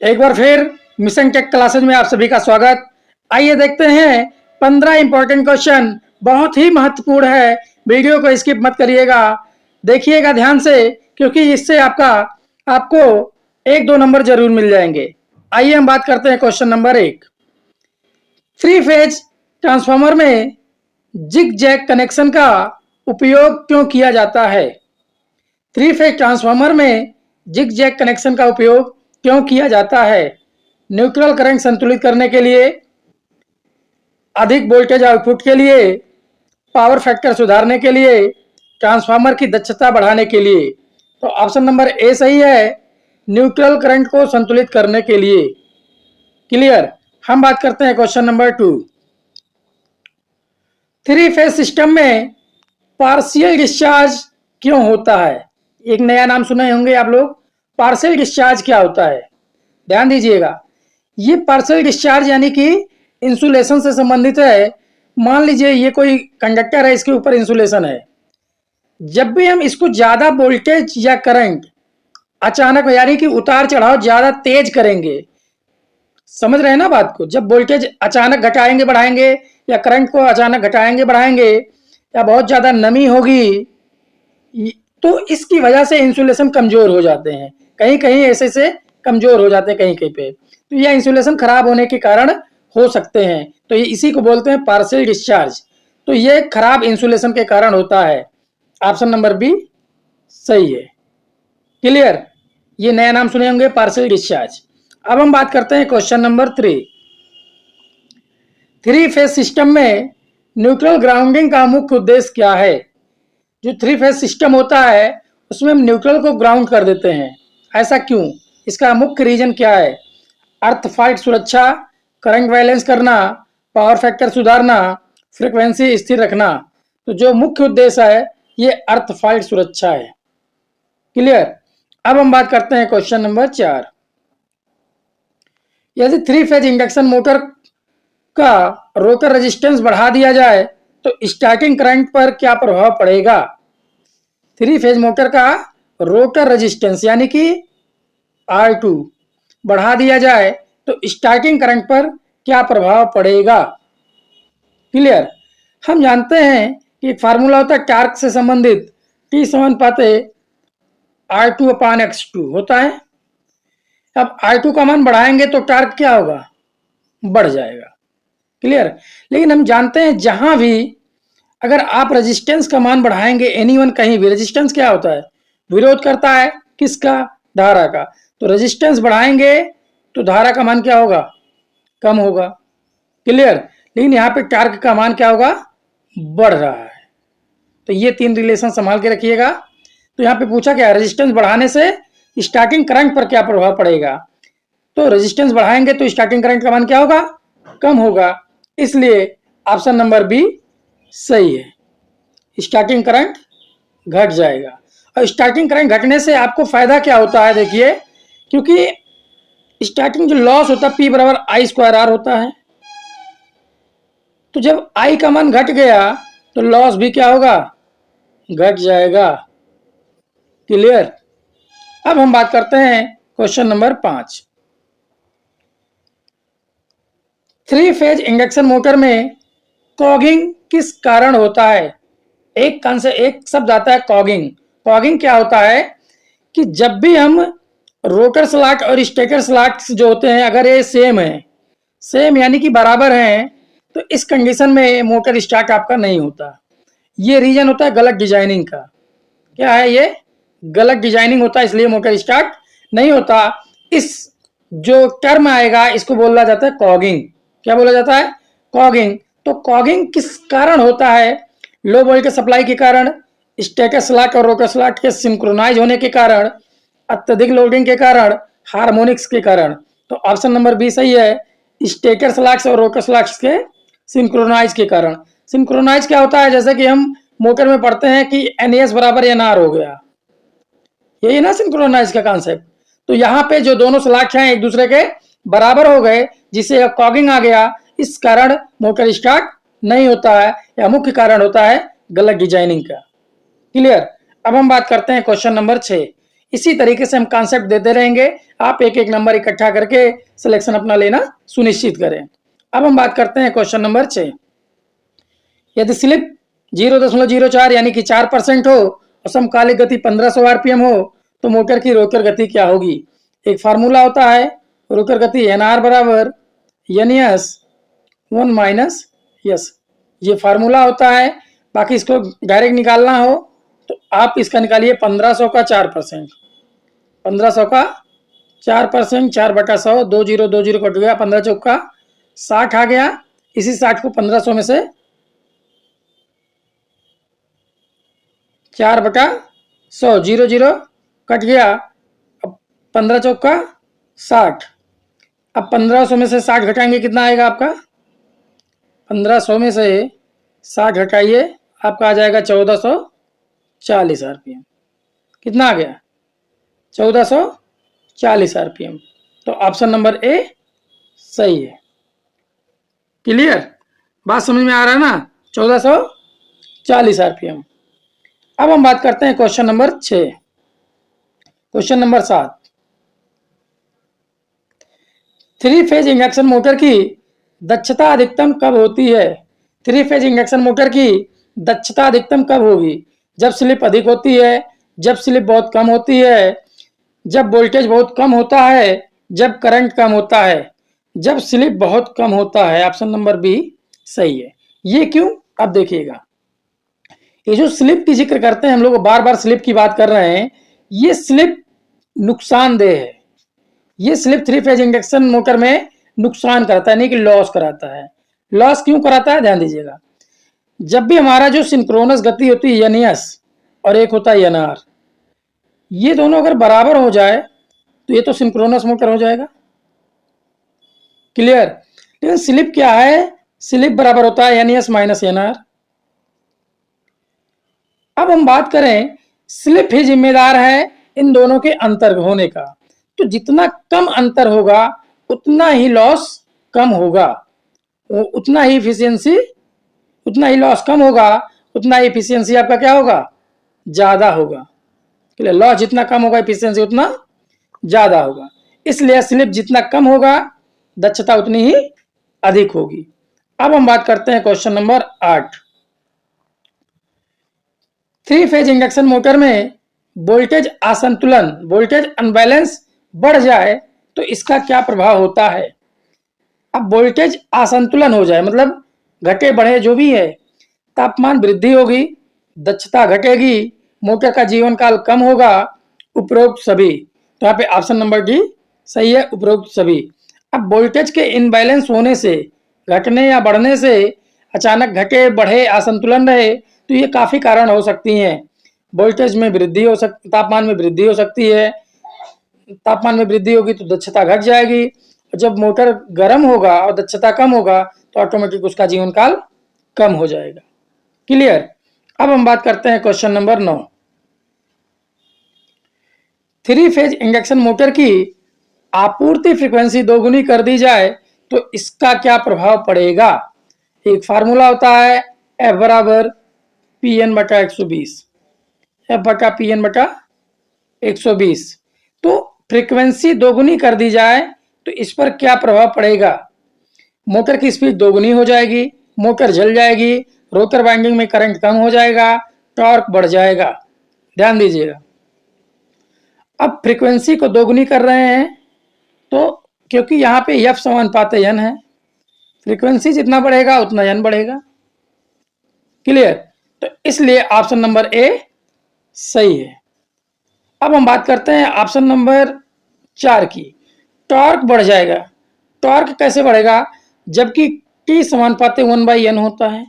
एक बार फिर mission take classes में आप सभी का स्वागत। आइए देखते हैं 15 इंपॉर्टेंट क्वेश्चन, बहुत ही महत्वपूर्ण है। वीडियो को स्किप मत करिएगा, देखिएगा ध्यान से, क्योंकि इससे आपको 1-2 नंबर जरूर मिल जाएंगे। आइए हम बात करते हैं क्वेश्चन नंबर 1। 3 फेज ट्रांसफार्मर में जिग जैग कनेक्शन का उपयोग क्यों किया जाता है? 3 फेज ट्रांसफार्मर में जिग जैग कनेक्शन का उपयोग क्यों किया जाता है? न्यूट्रल करंट संतुलित करने के लिए, अधिक वोल्टेज आउटपुट के लिए, पावर फैक्टर सुधारने के लिए, ट्रांसफार्मर की दक्षता बढ़ाने के लिए। तो ऑप्शन नंबर ए सही है, न्यूट्रल करंट को संतुलित करने के लिए। क्लियर। हम बात करते हैं क्वेश्चन नंबर 2। 3 फेज सिस्टम में पार्शियल डिस्चार्ज क्यों होता है? एक नया नाम सुने होंगे आप लोग, पार्शियल डिस्चार्ज क्या होता है? ध्यान दीजिएगा, ये पार्शियल डिस्चार्ज यानी कि इंसुलेशन से संबंधित है। मान लीजिए ये कोई कंडक्टर है, इसके ऊपर इंसुलेशन है। जब भी हम इसको ज्यादा वोल्टेज या करंट अचानक यानी कि उतार चढ़ाव ज्यादा तेज करेंगे, समझ रहे हैं ना बात को? जब वोल्टेज अचानक घटाएंगे बढ़ाएंगे, या करंट को अचानक घटाएंगे बढ़ाएंगे, या बहुत ज्यादा नमी होगी, तो इसकी वजह से इंसुलेशन कमजोर हो जाते हैं। कहीं कहीं ऐसे से कमजोर हो जाते हैं कहीं कहीं पे, तो यह इंसुलेशन खराब होने के कारण हो सकते हैं। तो ये इसी को बोलते हैं पार्शियल डिस्चार्ज। तो ये खराब इंसुलेशन के कारण होता है। ऑप्शन नंबर बी सही है। क्लियर। ये नया नाम सुने होंगे, पार्शियल डिस्चार्ज। अब हम बात करते हैं क्वेश्चन नंबर 3। 3 फेज सिस्टम में न्यूट्रल ग्राउंडिंग का मुख्य उद्देश्य क्या है? जो 3 फेज सिस्टम होता है उसमें हम न्यूट्रल को ग्राउंड कर देते हैं, ऐसा क्यों? इसका मुख्य रीजन क्या है? अर्थ फाल्ट सुरक्षा, करंट बैलेंस करना, पावर फैक्टर सुधारना, फ्रीक्वेंसी स्थिर रखना। तो जो मुख्य उद्देश्य है ये अर्थ फाल्ट सुरक्षा है। क्लियर। अब हम बात करते हैं क्वेश्चन नंबर 4। यदि 3 फेज इंडक्शन मोटर का रोटर रेजिस्टेंस बढ़ा दिया जाए तो स्टार्टिंग करंट पर क्या प्रभाव पड़ेगा? 3 फेज मोटर का रोटर रेजिस्टेंस यानी कि R2 बढ़ा दिया जाए तो स्टार्टिंग करंट पर क्या प्रभाव पड़ेगा? क्लियर। हम जानते हैं कि एक फार्मूला होता है टार्क से संबंधित, T समानुपाते R2/X2 होता है। अब R2 का मान बढ़ाएंगे तो टार्क क्या होगा? बढ़ जाएगा। क्लियर। लेकिन हम जानते हैं जहां भी अगर आप रेजिस्टेंस का मान बढ़ाएंगे, एनीवन कहीं भी, रेजिस्टेंस क्या होता है? विरोध करता है किसका? धारा का। तो रेजिस्टेंस बढ़ाएंगे तो धारा का मान क्या होगा? कम होगा। क्लियर। लेकिन यहाँ पे टार्क का मान क्या होगा? बढ़ रहा है। तो ये 3 रिलेशन संभाल के रखिएगा। तो यहाँ पे पूछा क्या, रेजिस्टेंस बढ़ाने से स्टार्टिंग करंट पर क्या प्रभाव पड़ेगा? तो रेजिस्टेंस बढ़ाएंगे तो स्टार्टिंग करंट का मान क्या होगा? कम होगा। इसलिए ऑप्शन नंबर बी सही है, स्टार्टिंग करंट घट जाएगा। और स्टार्टिंग करंट घटने से आपको फायदा क्या होता है? देखिए, क्योंकि स्टार्टिंग जो लॉस होता है P=I² होता है। तो जब I का मान घट गया तो लॉस भी क्या होगा? घट जाएगा। क्लियर। अब हम बात करते हैं question number 5। 3 phase induction motor में कॉगिंग किस कारण होता है? एक शब्द आता है कॉगिंग। कॉगिंग क्या होता है कि जब भी हम रोटर स्लॉट और स्टेटर स्लॉट जो होते हैं, अगर ये सेम है, सेम यानी कि बराबर हैं, तो इस कंडीशन में मोटर स्टार्ट आपका नहीं होता। ये रीजन होता है गलत डिजाइनिंग का। क्या है ये? गलत डिजाइनिंग होता है, इसलिए मोटर स्टार्ट नहीं होता। इस जो टर्म आएगा इसको बोला जाता है कॉगिंग। क्या बोला जाता है? कॉगिंग। तो कॉगिंग किस कारण होता है? लो वोल्टेज सप्लाई के कारण, स्टेटर स्लॉट और रोटर स्लॉट के सिंक्रोनाइज होने के कारण, अत्यधिक लोडिंग के कारण, हार्मोनिक्स के कारण। तो ऑप्शन नंबर बी सही है, स्टेटर स्लॉट्स और रोटर स्लॉट्स के सिंक्रोनाइज के कारण। सिंक्रोनाइज क्या होता है? जैसे कि हम मोटर में पढ़ते हैं कि NS = NR हो गया, यही ना सिंक्रोनाइज का कॉन्सेप्ट। तो यहाँ पे जो दोनों स्लॉट हैं एक दूसरे के बराबर हो गए, जिससे कॉगिंग आ गया। इस कारण मोटर स्टार्ट नहीं होता है, या मुख्य कारण होता है गलत डिजाइनिंग का। क्लियर। अब हम बात करते हैं क्वेश्चन नंबर 6। इसी तरीके से हम कॉन्सेप्ट देते रहेंगे, आप एक एक नंबर इकट्ठा करके सिलेक्शन अपना लेना सुनिश्चित करें। अब हम बात करते हैं क्वेश्चन नंबर 6। यदि स्लिप 0.04 यानी कि 4% हो और समकालिक गति 1500 आरपीएम हो तो मोटर की रोटर गति क्या होगी। एक फार्मूला होता है रोटर गति एनआर बराबर NS 1 माइनस यस, ये फार्मूला होता है। बाकी इसको डायरेक्ट निकालना हो तो आप इसका निकालिए 1500 का 4%, 1500 का 4%, 4/100, 20 कट गया, 15 चौका 60 आ गया। इसी 60 को 1500 में से 4/100, 0 कट गया। अब 15 चौका 60, अब 1500 में से 60 घटाएंगे कितना आएगा आपका, 1500 में से 60 घटाइए आपका आ जाएगा 1440 आरपीएम। कितना आ गया, 1440 आरपीएम। तो ऑप्शन नंबर ए सही है। क्लियर, बात समझ में आ रहा है ना, 1440 आरपीएम। अब हम बात करते हैं question number 6। Question number 7, 3 phase induction motor की दक्षता अधिकतम कब होती है। 3 फेज इंडक्शन मोटर की दक्षता अधिकतम कब होगी, जब स्लिप अधिक होती है, जब स्लिप बहुत कम होती है, जब वोल्टेज बहुत कम होता है, जब करंट कम होता है, जब स्लिप बहुत कम होता है। ऑप्शन नंबर बी सही है। ये क्यों, अब देखिएगा, ये जो स्लिप की जिक्र करते हैं हम लोग बार बार स्लिप की बात कर रहे हैं, ये स्लिप नुकसानदेह है। ये स्लिप 3 फेज इंडक्शन मोटर में नुकसान कराता है, नहीं कि लॉस कराता है। लॉस क्यों कराता है, ध्यान दीजिएगा। जब भी हमारा जो सिंक्रोनस गति होती है NS और एक होता है NR, ये दोनों अगर बराबर हो जाए तो ये तो सिंक्रोनस मोटर हो जाएगा। क्लियर, लेकिन स्लिप क्या है, स्लिप बराबर होता है NS माइनस NR। अब हम बात करें, स्लिप ही जिम्मेदार है इन दोनों के अंतर होने का। तो जितना कम अंतर होगा उतना ही लॉस कम होगा, उतना ही इफिशियंसी, उतना ही लॉस कम होगा, उतना ही इफिशियंसी आपका क्या होगा, ज्यादा होगा। लॉस जितना कम होगा इफिशियंसी उतना ज्यादा होगा। इसलिए स्लिप जितना कम होगा दक्षता उतनी ही अधिक होगी। अब हम बात करते हैं question number 8। 3 phase induction motor में वोल्टेज असंतुलन, वोल्टेज अनबैलेंस बढ़ जाए तो इसका क्या प्रभाव होता है। अब वोल्टेज असंतुलन हो जाए मतलब घटे बढ़े जो भी है, तापमान वृद्धि होगी, दक्षता घटेगी, मोटर का जीवन काल कम होगा, उपरोक्त सभी। तो यहाँ पे ऑप्शन नंबर डी सही है, उपरोक्त सभी। अब वोल्टेज के इनबैलेंस होने से, घटने या बढ़ने से, अचानक घटे बढ़े असंतुलन रहे तो ये काफी कारण हो सकती हैं। वोल्टेज में वृद्धि हो सकती, तापमान में वृद्धि हो सकती है, तापमान में वृद्धि होगी तो दक्षता घट जाएगी, और जब मोटर गर्म होगा और दक्षता कम होगा तो ऑटोमेटिक उसका जीवन काल कम हो जाएगा। क्लियर, अब हम बात करते हैं question number 9। 3 phase induction motor की आपूर्ति फ्रीक्वेंसी दोगुनी कर दी जाए तो इसका क्या प्रभाव पड़ेगा। एक फार्मूला होता है F बराबर PN/120, F/PN/120। तो फ्रीक्वेंसी दोगुनी कर दी जाए तो इस पर क्या प्रभाव पड़ेगा। मोटर की स्पीड दोगुनी हो जाएगी, मोटर जल जाएगी, रोटर वाइंडिंग में करंट कम हो जाएगा, टॉर्क बढ़ जाएगा। ध्यान दीजिएगा, अब फ्रीक्वेंसी को दोगुनी कर रहे हैं तो क्योंकि यहाँ पे F समानुपाती N है, फ्रीक्वेंसी जितना बढ़ेगा उतना N बढ़ेगा। क्लियर, तो इसलिए ऑप्शन नंबर ए सही है। अब हम बात करते हैं ऑप्शन नंबर 4 की, टॉर्क बढ़ जाएगा। टॉर्क कैसे बढ़ेगा, जबकि T समानुपाती 1/N होता है।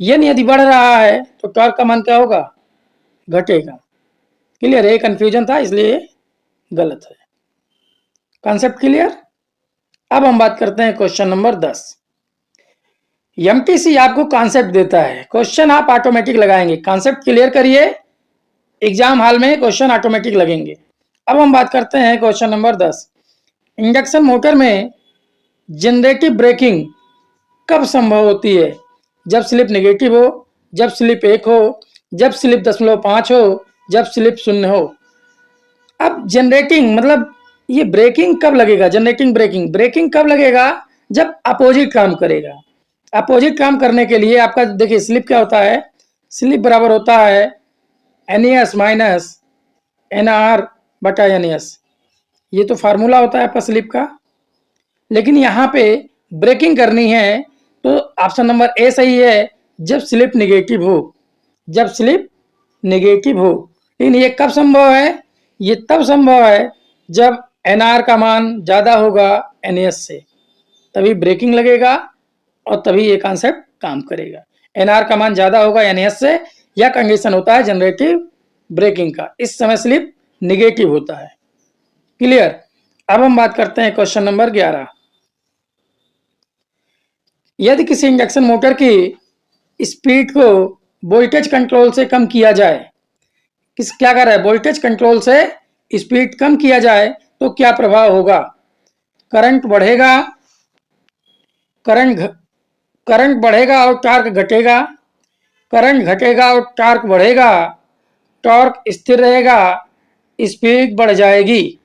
N यदि बढ़ रहा है तो टॉर्क का मान क्या होगा, घटेगा। क्लियर, ये कंफ्यूजन था इसलिए गलत है। Concept clear. अब हम बात करते हैं क्वेश्चन नंबर 10। एमटीसी आपको कॉन्सेप्ट देता है, क्वेश्चन आप ऑटोमेटिक लगाएंगे। कॉन्सेप्ट क्लियर करिए, एग्जाम हॉल में क्वेश्चन ऑटोमेटिक लगेंगे। अब हम बात करते हैं क्वेश्चन नंबर 10। इंडक्शन मोटर में जनरेटिव ब्रेकिंग कब संभव होती है, जब स्लिप नेगेटिव हो, जब स्लिप 1 हो, जब स्लिप 0.5 हो, जब स्लिप 0 हो। अब जनरेटिंग मतलब ये ब्रेकिंग कब लगेगा, जनरेटिंग ब्रेकिंग, ब्रेकिंग कब लगेगा, जब अपोजिट काम करेगा। अपोजिट काम करने के लिए आपका देखिए स्लिप क्या होता है, स्लिप बराबर होता है NAS माइनस NR बटा NS, ये तो फार्मूला होता है आपका स्लिप का। लेकिन यहाँ पे ब्रेकिंग करनी है तो ऑप्शन नंबर ए सही है, जब स्लिप निगेटिव हो, जब स्लिप नेगेटिव हो। लेकिन ये कब संभव है, ये तब संभव है जब NR का मान ज़्यादा होगा NAS से, तभी ब्रेकिंग लगेगा और तभी ये कॉन्सेप्ट काम करेगा। NR का मान ज़्यादा होगा NAS से, यह कंडीशन होता है जनरेटिव ब्रेकिंग का, इस समय स्लिप निगेटिव होता है। क्लियर। अब हम बात करते हैं क्वेश्चन नंबर 11। यदि किसी इंडक्शन मोटर की स्पीड को वोल्टेज कंट्रोल से कम किया जाए, क्या कर रहा है, वोल्टेज कंट्रोल से स्पीड कम किया जाए तो क्या प्रभाव होगा, करंट बढ़ेगा, करंट बढ़ेगा और टॉर्क घटेगा, करंट घटेगा और टॉर्क बढ़ेगा, टॉर्क स्थिर रहेगा, स्पीड बढ़ जाएगी।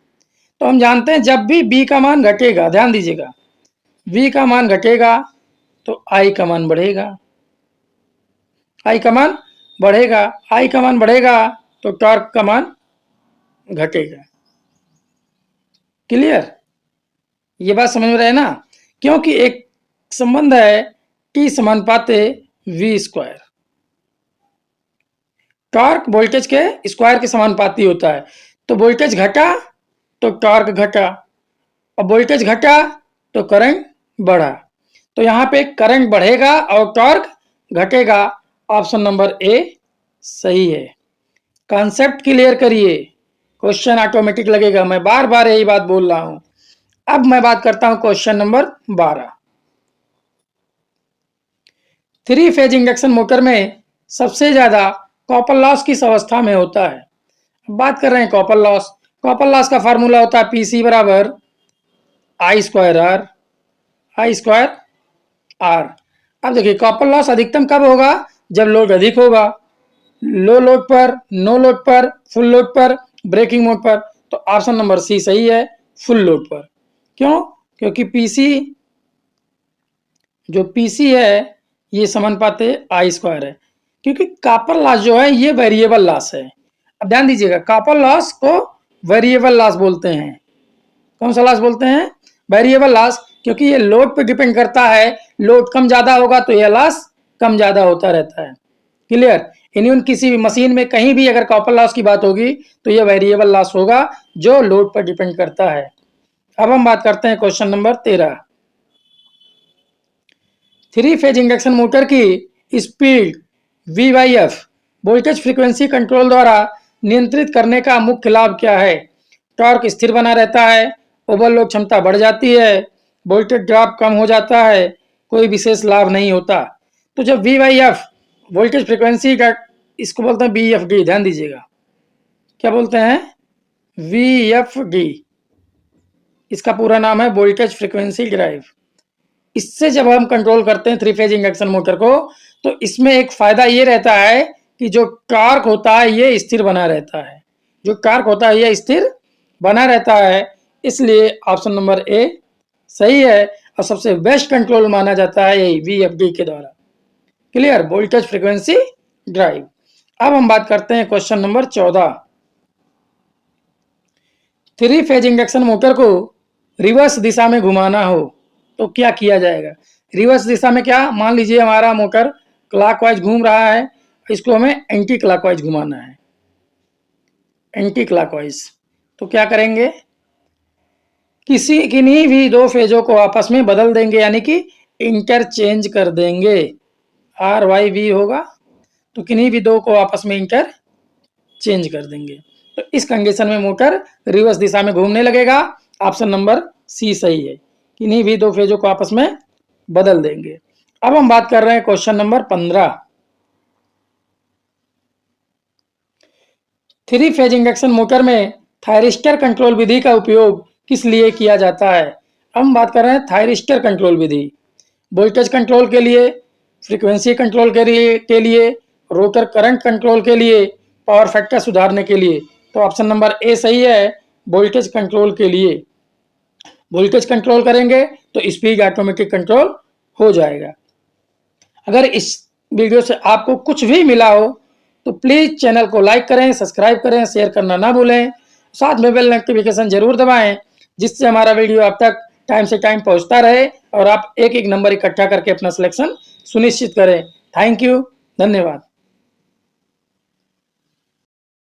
तो हम जानते हैं जब भी B का मान घटेगा, ध्यान दीजिएगा, V का मान घटेगा तो I का मान बढ़ेगा, I का मान बढ़ेगा, I का मान बढ़ेगा तो टॉर्क का मान घटेगा। क्लियर, ये बात समझ में रहे ना, क्योंकि एक संबंध है T समानुपाते V square, torque voltage के स्क्वायर के समानुपाती होता है। तो वोल्टेज घटा तो टॉर्क घटा, और वोल्टेज घटा तो करंट बढ़ा, तो यहाँ पे करंट बढ़ेगा और टॉर्क घटेगा। ऑप्शन नंबर ए सही है। कॉन्सेप्ट क्लियर करिए, क्वेश्चन ऑटोमेटिक लगेगा, मैं बार बार यही बात बोल रहा हूं। अब मैं बात करता हूं question number 12। 3 phase induction motor में सबसे ज्यादा कॉपर लॉस किस अवस्था में होता है। बात कर रहे हैं कॉपर लॉस, कॉपर लॉस का फार्मूला होता है PC बराबर I square R, I square R. अब देखिए कॉपर लॉस अधिकतम कब होगा, जब लोड अधिक होगा, लो लोड पर, नो लोड पर, फुल लोड पर, ब्रेकिंग मोड पर। तो ऑप्शन नंबर सी सही है, फुल लोड पर। क्यों, क्योंकि PC जो PC है ये समानुपाते I स्क्वायर है, क्योंकि कॉपर लॉस जो है ये वेरिएबल लॉस है। अब ध्यान दीजिएगा, कॉपर लॉस को वेरिएबल लॉस बोलते हैं। कौन सा लॉस बोलते हैं, वेरिएबल लॉस, क्योंकि ये लोड पे डिपेंड करता है, लोड कम ज्यादा होगा तो यह लॉस कम ज्यादा होता रहता है। क्लियर, इन्हीं किसी भी मशीन में कहीं भी अगर कॉपर लॉस की बात होगी तो यह वेरिएबल लॉस होगा जो लोड पर डिपेंड करता है। अब हम बात करते हैं question number 13। 3 phase induction motor की speed V/F voltage frequency control द्वारा नियंत्रित करने का मुख्य लाभ क्या है। टॉर्क स्थिर बना रहता है, ओवरलोड क्षमता बढ़ जाती है, वोल्टेज ड्रॉप कम हो जाता है, कोई विशेष लाभ नहीं होता। तो जब V/F वोल्टेज फ्रीक्वेंसी का, इसको बोलते हैं VFD, ध्यान दीजिएगा, क्या बोलते हैं, VFD, इसका पूरा नाम है वोल्टेज फ्रीक्वेंसी ड्राइव। इससे जब हम कंट्रोल करते हैं 3 फेज इंडक्शन मोटर को, तो इसमें एक फायदा ये रहता है कि जो टॉर्क होता है ये स्थिर बना रहता है, जो टॉर्क होता है ये स्थिर बना रहता है। इसलिए ऑप्शन नंबर ए सही है और सबसे बेस्ट कंट्रोल माना जाता है यही VFD के द्वारा। Clear, voltage frequency drive. अब हम बात करते हैं question number 14। 3 phase induction motor को रिवर्स दिशा में घुमाना हो तो क्या किया जाएगा। रिवर्स दिशा में क्या, मान लीजिए हमारा मोटर क्लॉकवाइज घूम रहा है, इसको हमें एंटी क्लॉकवाइज घुमाना है, एंटी क्लॉकवाइज। तो क्या करेंगे, किन्हीं भी 2 फेजों को आपस में बदल देंगे, यानी कि इंटरचेंज कर देंगे। RYV होगा तो किन्हीं भी 2 को आपस में इंटरचेंज कर देंगे। तो इस कंडीशन में मोटर रिवर्स दिशा में घूमने लगेगा। ऑप्शन नंबर सी सही है, किन्हीं भी 2 फेजों को आपस में बदल देंगे। अब हम बात कर रहे हैं question number 15। 3 phase induction motor में थायरिस्टर कंट्रोल विधि का उपयोग किस लिए किया जाता है। हम बात कर रहे हैं थायरिस्टर कंट्रोल विधि, वोल्टेज कंट्रोल के लिए, फ्रीक्वेंसी कंट्रोल के लिए, रोटर करंट कंट्रोल के लिए, पावर फैक्टर सुधारने के लिए। तो ऑप्शन नंबर ए सही है वोल्टेज कंट्रोल के लिए। वोल्टेज कंट्रोल करेंगे तो स्पीड ऑटोमेटिक कंट्रोल हो जाएगा। अगर इस वीडियो से आपको कुछ भी मिला हो तो प्लीज चैनल को लाइक करें, सब्सक्राइब करें, शेयर करना ना भूलें, साथ में बेल नोटिफिकेशन जरूर दबाएं जिससे हमारा वीडियो आप तक टाइम से टाइम पहुंचता रहे और आप एक एक नंबर इकट्ठा करके अपना सिलेक्शन सुनिश्चित करें। थैंक यू, धन्यवाद।